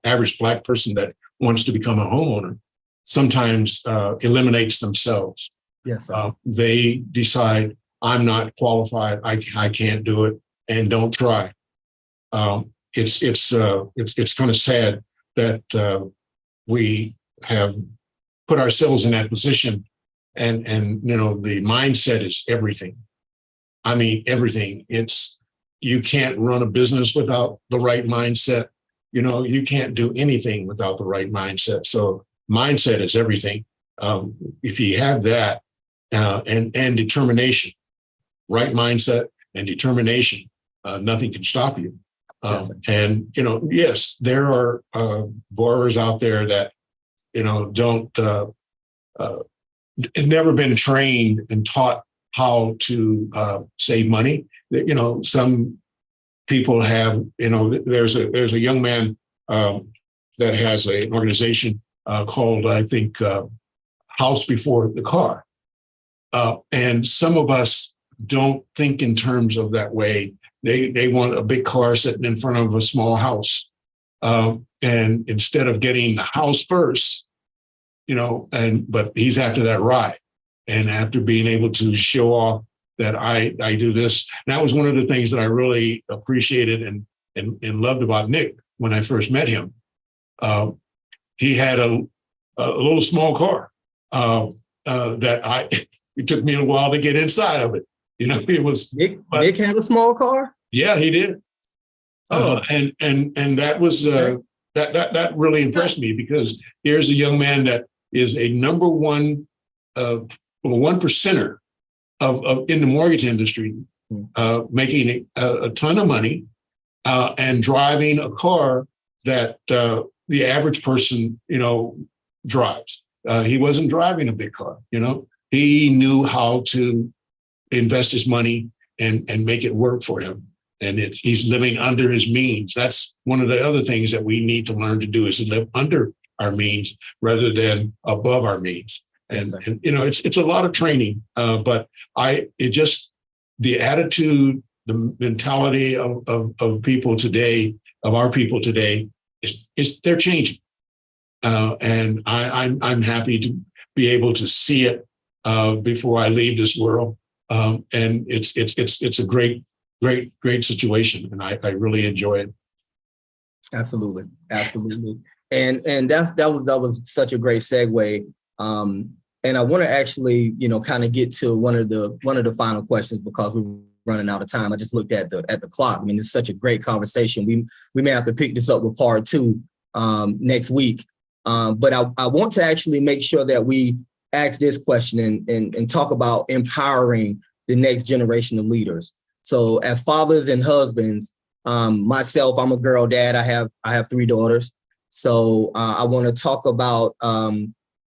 average black person that wants to become a homeowner sometimes eliminates themselves. Yes. They decide, I'm not qualified. I can't do it, and don't try. It's kind of sad that we have put ourselves in that position, and the mindset is everything. I mean, everything. You can't run a business without the right mindset. You can't do anything without the right mindset. So mindset is everything. If you have that and determination, right mindset and determination, nothing can stop you. And yes, there are borrowers out there that don't have never been trained and taught how to save money. Some people have. There's a young man that has an organization called, I think, House Before the Car. And some of us don't think in terms of that way. They want a big car sitting in front of a small house. And instead of getting the house first, but he's after that ride. And after being able to show off that I do this. And that was one of the things that I really appreciated and loved about Nick when I first met him. He had a little small car that it took me a while to get inside of it. It was Nick had a small car? Yeah, he did. And that was that really impressed me, because here's a young man that is a number one percenter of in the mortgage industry, making a ton of money and driving a car that the average person drives. He wasn't driving a big car. He knew how to invest his money and make it work for him. And he's living under his means. That's one of the other things that we need to learn to do, is to live under our means rather than above our means. And it's a lot of training, but the attitude, the mentality of people today, of our people today, is they're changing. And I'm happy to be able to see it before I leave this world. And it's a great situation, and I really enjoy it. Absolutely, absolutely. And that was such a great segue. And I want to actually, kind of get to one of the final questions because we're running out of time. I just looked at the clock. I mean, it's such a great conversation. We may have to pick this up with part 2 next week. But I want to actually make sure that we ask this question and talk about empowering the next generation of leaders. So as fathers and husbands, myself, I'm a girl dad. I have 3 daughters. So I want to talk about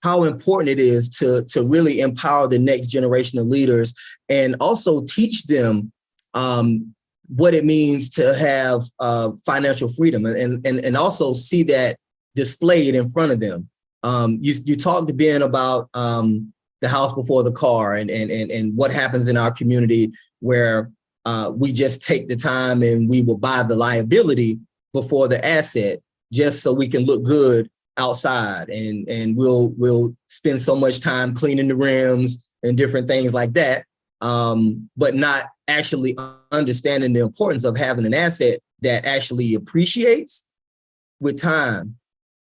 how important it is to really empower the next generation of leaders and also teach them what it means to have financial freedom and also see that displayed in front of them. You talked to Ben about the house before the car and what happens in our community where we just take the time and we will buy the liability before the asset just so we can look good outside, and we'll spend so much time cleaning the rims and different things like that, but not actually understanding the importance of having an asset that actually appreciates with time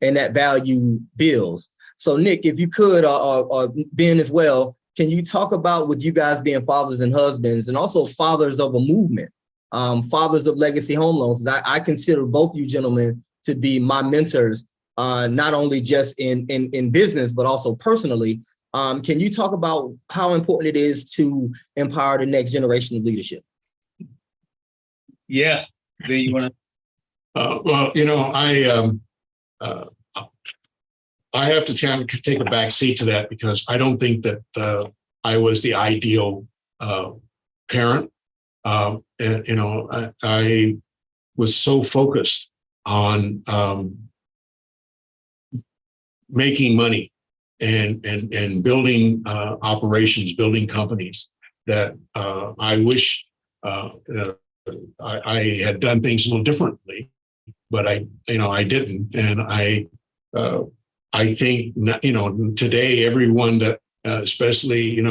and that value builds. So Nick, if you could, or Ben as well, can you talk about, with you guys being fathers and husbands and also fathers of a movement, fathers of legacy home loans? I consider both you gentlemen to be my mentors, not only just in business, but also personally. Can you talk about how important it is to empower the next generation of leadership? Yeah. Do you want to? Well, I have to take a back seat to that because I don't think that I was the ideal parent. I was so focused on making money and building operations, building companies that I wish I had done things a little differently, but I didn't. And I think, today, everyone that, especially,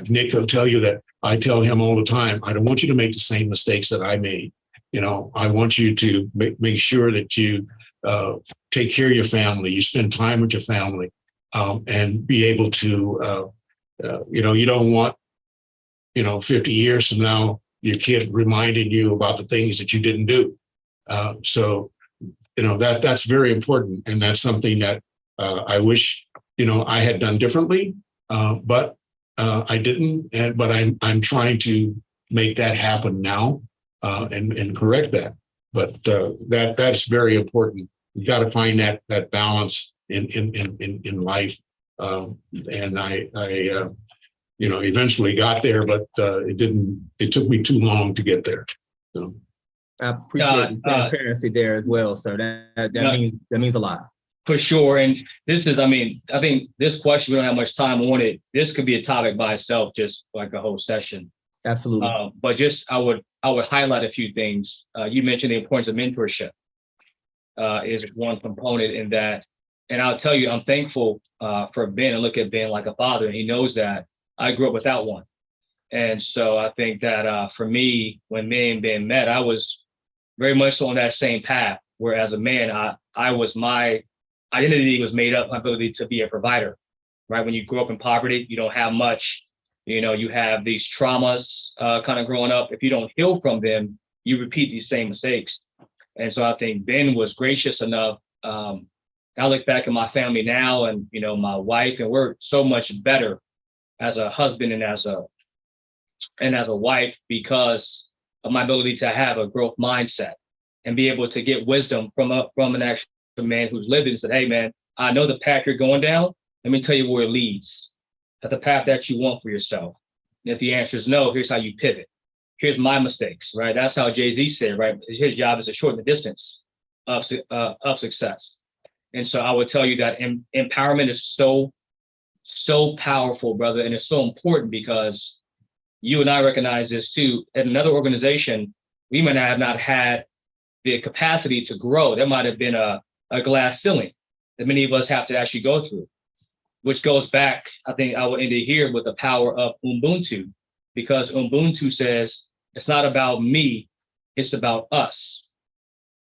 Nick will tell you that I tell him all the time, I don't want you to make the same mistakes that I made. I want you to make sure that you take care of your family, you spend time with your family, and be able to, you don't want, 50 years from now, your kid reminding you about the things that you didn't do. So, that's very important. And that's something that I wish, I had done differently, but I didn't. But I'm trying to make that happen now and correct that. But that's very important. You got to find that balance in life. And I eventually got there, but it took me too long to get there. So I appreciate the transparency there as well, sir. That means a lot. For sure. And this is, I think this question, we don't have much time on it. This could be a topic by itself, just like a whole session. Absolutely. But just, I would highlight a few things. You mentioned the importance of mentorship is one component in that. And I'll tell you, I'm thankful for Ben. I look at Ben like a father, and he knows that I grew up without one. And so I think that for me, when me and Ben met, I was very much on that same path, where as a man, my identity was made up, my ability to be a provider, right? When you grow up in poverty, you don't have much, you have these traumas kind of growing up. If you don't heal from them, you repeat these same mistakes. And so I think Ben was gracious enough. I look back at my family now and, my wife, and we're so much better as a husband and as a wife because of my ability to have a growth mindset and be able to get wisdom from an actual man who's lived and said, hey, man, I know the path you're going down. Let me tell you where it leads. That's the path that you want for yourself. And if the answer is no, here's how you pivot. Here's my mistakes, right? That's how Jay-Z said, right? His job is to shorten the distance of success. And so I would tell you that empowerment is so powerful, brother. And it's so important because you and I recognize this too. At another organization, we might have not had the capacity to grow. There might have been a glass ceiling that many of us have to actually go through, which goes back, I think I will end it here with the power of Ubuntu, because Ubuntu says it's not about me, it's about us.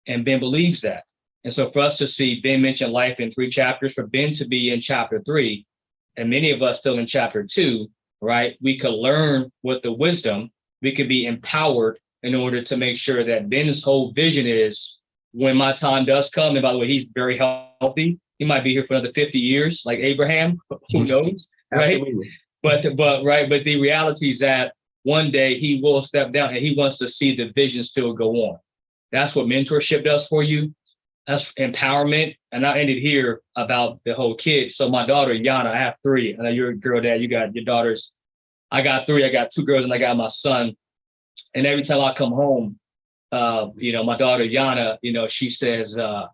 And Ben believes that. And so for us to see Ben mention life in 3 chapters, for Ben to be in chapter 3, and many of us still in chapter 2, right? We could learn with the wisdom, we could be empowered in order to make sure that Ben's whole vision is when my time does come, and by the way, he's very healthy. He might be here for another 50 years, like Abraham, who knows, right? But the reality is that one day he will step down and he wants to see the vision still go on. That's what mentorship does for you. That's empowerment. And I ended here about the whole kid. So my daughter, Yana, I have 3. I know you're a girl dad, you got your daughters. I got 3, I got 2 girls and I got my son. And every time I come home, my daughter, Yana, she says, Dad,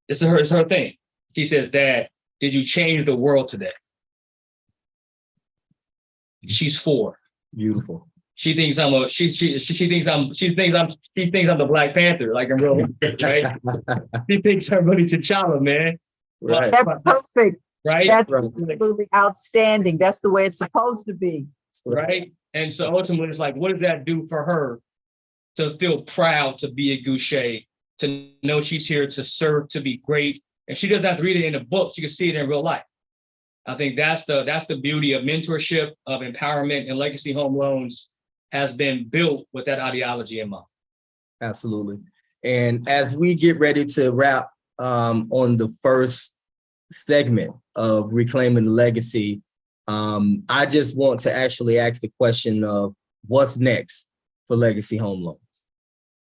it's her thing. She says, Dad, did you change the world today? She's 4. Beautiful. She thinks I'm the Black Panther, like in real life, right? She thinks I'm really T'Challa, man. Right. That's perfect. Right? That's Right. absolutely outstanding. That's the way it's supposed to be. Right. And so ultimately it's like, what does that do for her to feel proud to be a Goucher, to know she's here to serve, to be great. And she doesn't have to read it in a book, she can see it in real life. I think that's the beauty of mentorship, of empowerment, and Legacy Home Loans has been built with that ideology in mind. Absolutely. And as we get ready to wrap on the first segment of Reclaiming the Legacy, I just want to actually ask the question of what's next for Legacy Home Loans.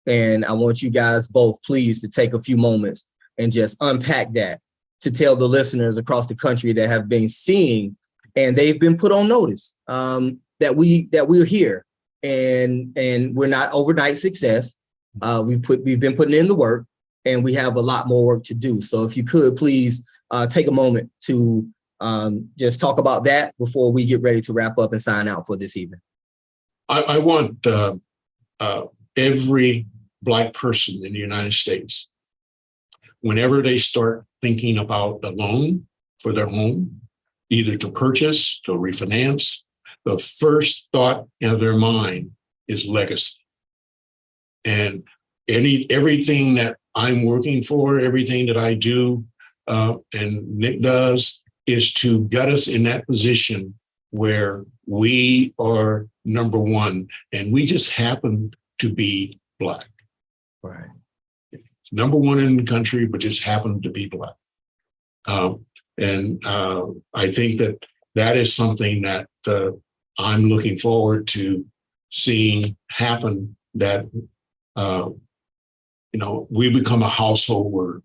And I want you guys both, please, to take a few moments and just unpack that to tell the listeners across the country that have been seeing and they've been put on notice that we're here and we're not overnight success. We've been putting in the work and we have a lot more work to do. So if you could please take a moment to just talk about that before we get ready to wrap up and sign out for this evening. I want every Black person in the United States, whenever they start thinking about a loan for their home, either to purchase, to refinance, the first thought in their mind is legacy. And everything that I'm working for, everything that I do, and Nick does, is to get us in that position where we are number one, and we just happen to be Black. Right. Number one in the country, but just happen to be Black. I think that is something that I'm looking forward to seeing happen, that we become a household word.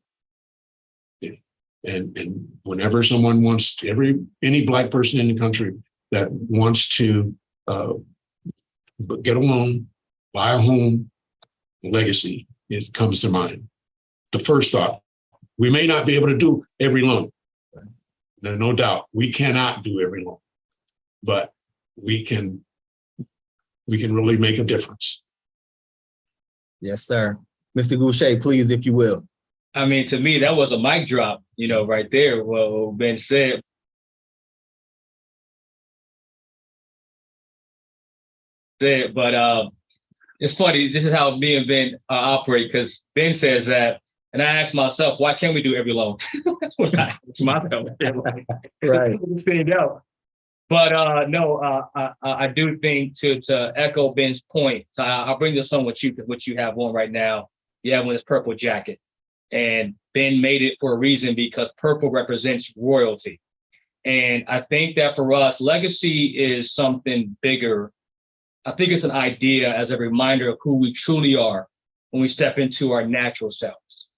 And whenever someone wants to, any Black person in the country that wants to get a loan, buy a home, legacy, it comes to mind. The first thought, we may not be able to do every loan. No doubt, we cannot do every loan, but we can really make a difference. Yes, sir. Mr. Goucher, please, if you will. I mean, to me, that was a mic drop, right there. Well, Ben said. But it's funny. This is how me and Ben operate, because Ben says that, and I ask myself, why can't we do every loan? That's my thought. Right. Stand out. But no, I do think to echo Ben's point. So I'll bring this on with you, because what you have on right now, you have on this purple jacket. And Ben made it for a reason, because purple represents royalty. And I think that for us, legacy is something bigger. I think it's an idea as a reminder of who we truly are when we step into our natural selves.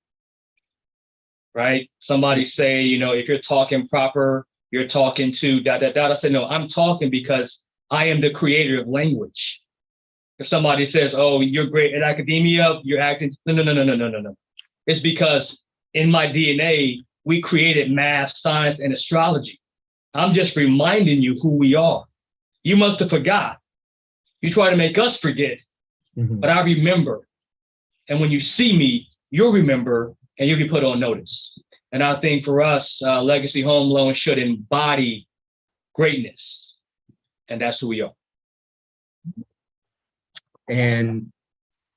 Right? Somebody say, if you're talking proper, you're talking to ... I said, no, I'm talking because I am the creator of language. If somebody says, oh, you're great at academia, you're acting, no. It's because in my DNA, we created math, science, and astrology. I'm just reminding you who we are. You must have forgot. You try to make us forget, but I remember. And when you see me, you'll remember and you'll be put on notice. And I think for us, Legacy Home Loan should embody greatness. And that's who we are. And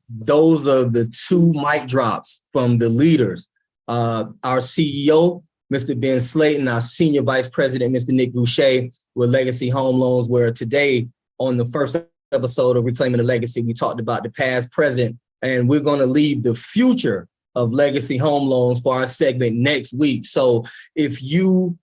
those are the two mic drops from the leaders. Our CEO, Mr. Ben Slayton, our Senior Vice President, Mr. Nick Boucher, with Legacy Home Loans, where today on the first episode of Reclaiming the Legacy, we talked about the past, present, and we're going to leave the future of Legacy Home Loans for our segment next week. So if you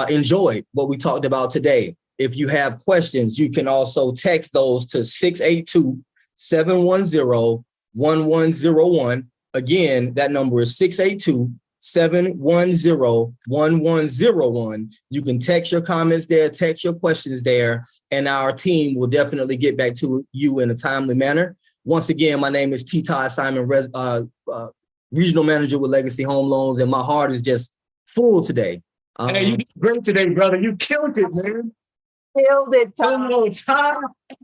enjoyed what we talked about today, if you have questions, you can also text those to 682-710-1101. Again, that number is 682-710-1101. You can text your comments there, text your questions there, and our team will definitely get back to you in a timely manner. Once again, my name is T. Todd Simon, Regional Manager with Legacy Home Loans, and my heart is just full today. Hey, you did great today, brother. You killed it, man. Killed it, Todd. Todd.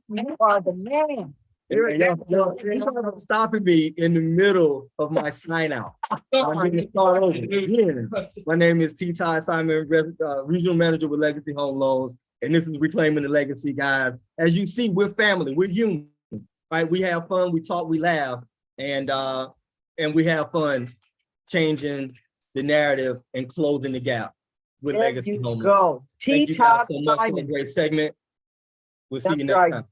You are the man. You're stopping me in the middle of my sign out. I'm going to start over again. My name is T. Todd Simon, Regional Manager with Legacy Home Loans, and this is Reclaiming the Legacy, guys. As you see, we're family, we're human, right? We have fun, we talk, we laugh, and we have fun changing the narrative and closing the gap with There Legacy you Home Loans. go. Thank T. you guys Todd so much for a Simon, great segment. We'll see you That's next right. time.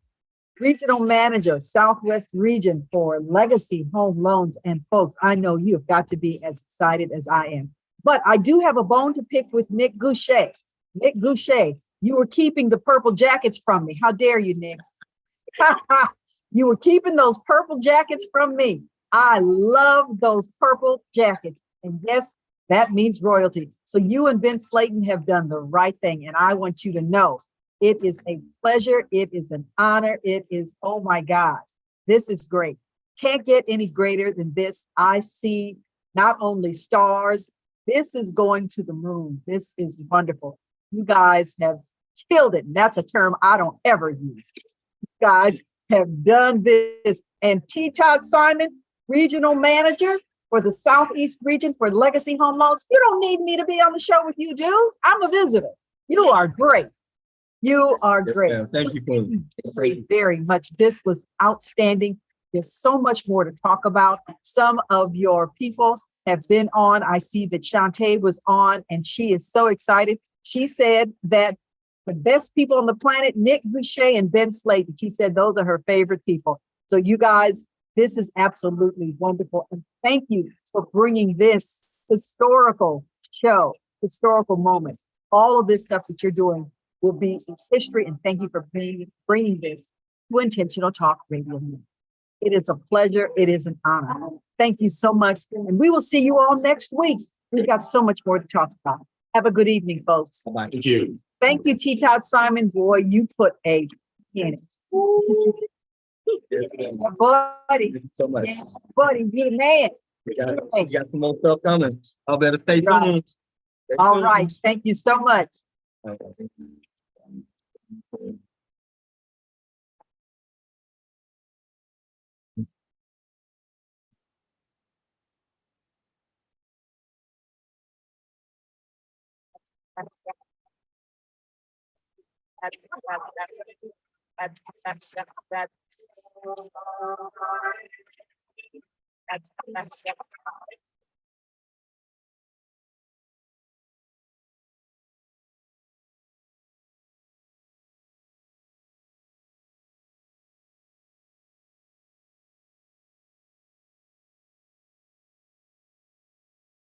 Regional Manager, Southwest Region for Legacy Home Loans. And folks, I know you have got to be as excited as I am. But I do have a bone to pick with Nick Boucher. Nick Boucher, you were keeping the purple jackets from me. How dare you, Nick? You were keeping those purple jackets from me. I love those purple jackets. And yes, that means royalty. So you and Ben Slayton have done the right thing. And I want you to know it is a pleasure. It is an honor. It is, oh my God, this is great. Can't get any greater than this. I see not only stars, this is going to the moon. This is wonderful. You guys have killed it. And that's a term I don't ever use. You guys have done this. And T. Todd Simon, Regional Manager for the Southeast region for Legacy Home Loans. You don't need me to be on the show with you, dude. I'm a visitor. You are great. You are great. Yeah, thank you for Very, very much. This was outstanding. There's so much more to talk about. Some of your people have been on. I see that Shantae was on and she is so excited. She said that the best people on the planet, Nick Boucher and Ben Slayton, she said those are her favorite people. So you guys, this is absolutely wonderful. And thank you for bringing this historical show, historical moment. All of this stuff that you're doing will be in history. And thank you for bringing this to Intentional Talk Radio. It is a pleasure. It is an honor. Thank you so much. And we will see you all next week. We've got so much more to talk about. Have a good evening, folks. Bye-bye. Thank you. Thank you, T. Todd Simon. Boy, you put a in it. Buddy, Thank you so much. buddy, you the man. We got some more stuff coming. I better stay Right. tuned. Stay All tuned. right. Thank you so much.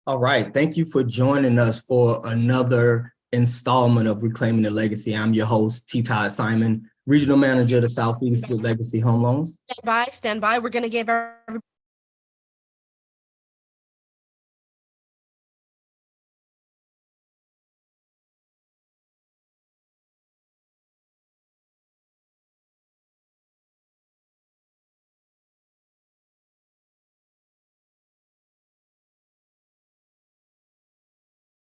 All right. Thank you for joining us for another installment of Reclaiming the Legacy. I'm your host, T. Todd Simon, Regional Manager of the Southeast with Legacy Home Loans. Stand by. We're going to give everybody